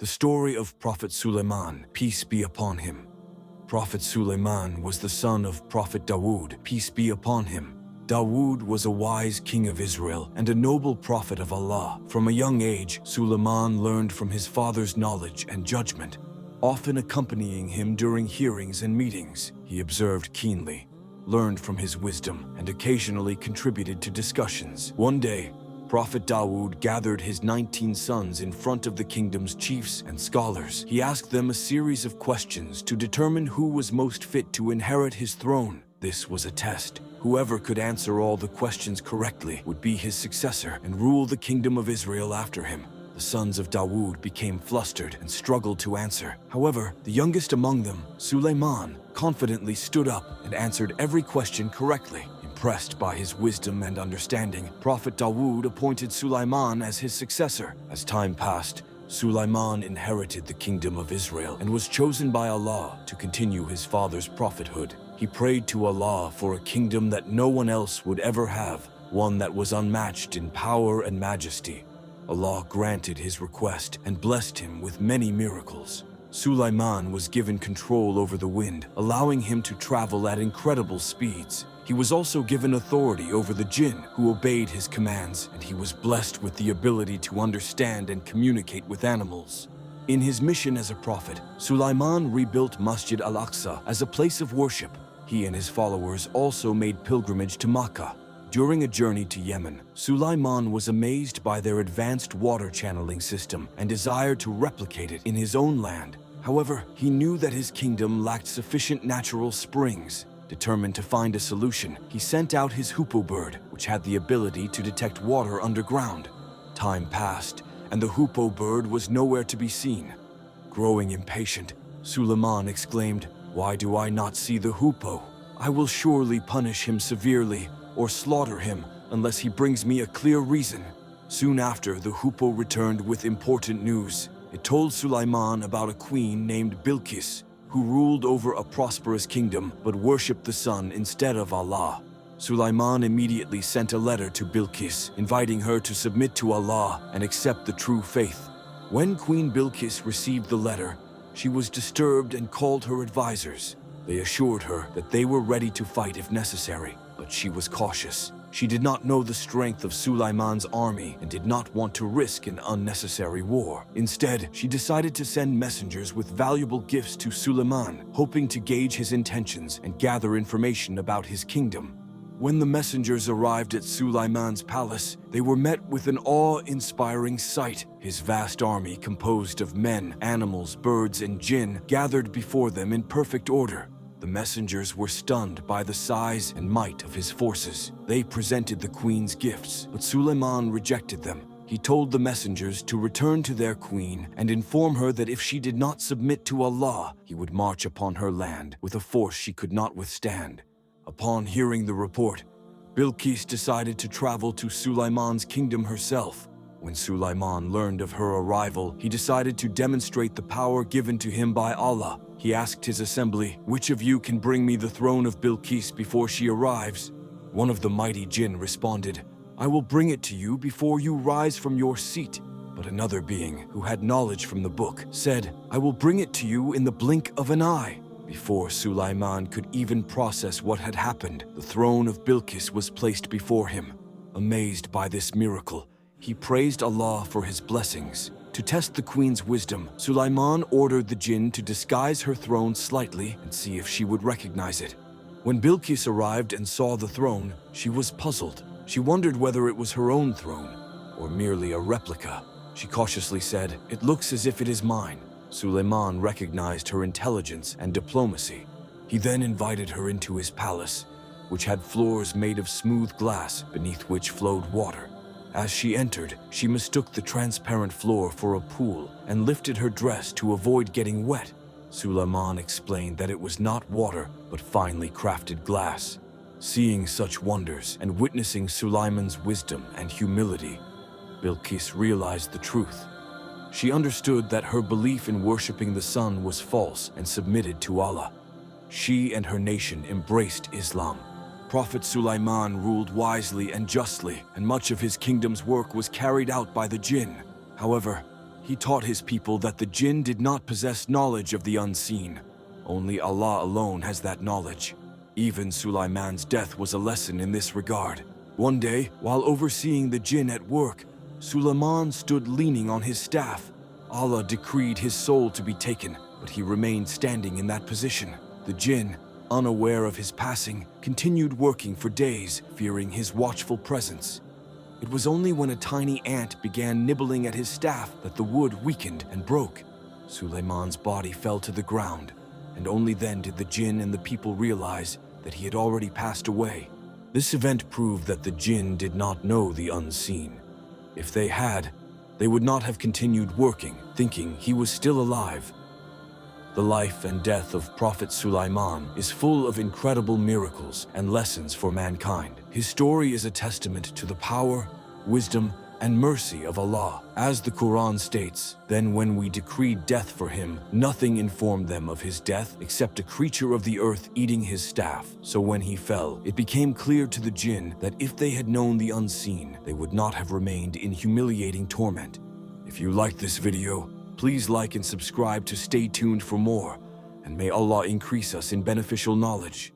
The story of Prophet Sulaiman, peace be upon him. Prophet Sulaiman was the son of Prophet Dawud, peace be upon him. Dawud was a wise king of Israel and a noble prophet of Allah. From a young age, Sulaiman learned from his father's knowledge and judgment. Often accompanying him during hearings and meetings, he observed keenly, learned from his wisdom, and occasionally contributed to discussions. One day, Prophet Dawud gathered his 19 sons in front of the kingdom's chiefs and scholars. He asked them a series of questions to determine who was most fit to inherit his throne. This was a test. Whoever could answer all the questions correctly would be his successor and rule the kingdom of Israel after him. The sons of Dawud became flustered and struggled to answer. However, the youngest among them, Sulaiman, confidently stood up and answered every question correctly. Impressed by his wisdom and understanding, Prophet Dawud appointed Sulaiman as his successor. As time passed, Sulaiman inherited the kingdom of Israel and was chosen by Allah to continue his father's prophethood. He prayed to Allah for a kingdom that no one else would ever have, one that was unmatched in power and majesty. Allah granted his request and blessed him with many miracles. Sulaiman was given control over the wind, allowing him to travel at incredible speeds. He was also given authority over the jinn, who obeyed his commands, and he was blessed with the ability to understand and communicate with animals. In his mission as a prophet, Sulaiman rebuilt Masjid Al-Aqsa as a place of worship. He and his followers also made pilgrimage to Makkah. During a journey to Yemen, Sulaiman was amazed by their advanced water channeling system and desired to replicate it in his own land. However, he knew that his kingdom lacked sufficient natural springs. Determined to find a solution, he sent out his hoopoe bird, which had the ability to detect water underground. Time passed, and the hoopoe bird was nowhere to be seen. Growing impatient, Sulaiman exclaimed, "Why do I not see the hoopoe? I will surely punish him severely or slaughter him unless he brings me a clear reason." Soon after, the hoopoe returned with important news. It told Sulaiman about a queen named Bilqis, who ruled over a prosperous kingdom but worshipped the sun instead of Allah. Sulaiman immediately sent a letter to Bilqis, inviting her to submit to Allah and accept the true faith. When Queen Bilqis received the letter, she was disturbed and called her advisors. They assured her that they were ready to fight if necessary, but she was cautious. She did not know the strength of Sulaiman's army and did not want to risk an unnecessary war. Instead, she decided to send messengers with valuable gifts to Sulaiman, hoping to gauge his intentions and gather information about his kingdom. When the messengers arrived at Sulaiman's palace, they were met with an awe-inspiring sight. His vast army, composed of men, animals, birds, and jinn, gathered before them in perfect order. The messengers were stunned by the size and might of his forces. They presented the queen's gifts, but Sulaiman rejected them. He told the messengers to return to their queen and inform her that if she did not submit to Allah, he would march upon her land with a force she could not withstand. Upon hearing the report, Bilqis decided to travel to Sulaiman's kingdom herself. When Sulaiman learned of her arrival, he decided to demonstrate the power given to him by Allah. He asked his assembly, "Which of you can bring me the throne of Bilqis before she arrives?" One of the mighty jinn responded, "I will bring it to you before you rise from your seat." But another being, who had knowledge from the book, said, "I will bring it to you in the blink of an eye." Before Sulaiman could even process what had happened, the throne of Bilqis was placed before him. Amazed by this miracle, he praised Allah for his blessings. To test the queen's wisdom, Sulaiman ordered the jinn to disguise her throne slightly and see if she would recognize it. When Bilqis arrived and saw the throne, she was puzzled. She wondered whether it was her own throne or merely a replica. She cautiously said, "It looks as if it is mine." Sulaiman recognized her intelligence and diplomacy. He then invited her into his palace, which had floors made of smooth glass beneath which flowed water. As she entered, she mistook the transparent floor for a pool and lifted her dress to avoid getting wet. Sulaiman explained that it was not water, but finely crafted glass. Seeing such wonders and witnessing Sulaiman's wisdom and humility, Bilqis realized the truth. She understood that her belief in worshipping the sun was false and submitted to Allah. She and her nation embraced Islam. Prophet Sulaiman ruled wisely and justly, and much of his kingdom's work was carried out by the jinn. However, he taught his people that the jinn did not possess knowledge of the unseen. Only Allah alone has that knowledge. Even Sulaiman's death was a lesson in this regard. One day, while overseeing the jinn at work, Sulaiman stood leaning on his staff. Allah decreed his soul to be taken, but he remained standing in that position. The jinn, unaware of his passing, continued working for days, fearing his watchful presence. It was only when a tiny ant began nibbling at his staff that the wood weakened and broke. Sulaiman's body fell to the ground, and only then did the jinn and the people realize that he had already passed away. This event proved that the jinn did not know the unseen. If they had, they would not have continued working, thinking he was still alive. The life and death of Prophet Sulaiman is full of incredible miracles and lessons for mankind. His story is a testament to the power, wisdom, and mercy of Allah. As the Quran states, "Then when we decreed death for him, nothing informed them of his death except a creature of the earth eating his staff. So when he fell, it became clear to the jinn that if they had known the unseen, they would not have remained in humiliating torment." If you liked this video, please like and subscribe to stay tuned for more, and may Allah increase us in beneficial knowledge.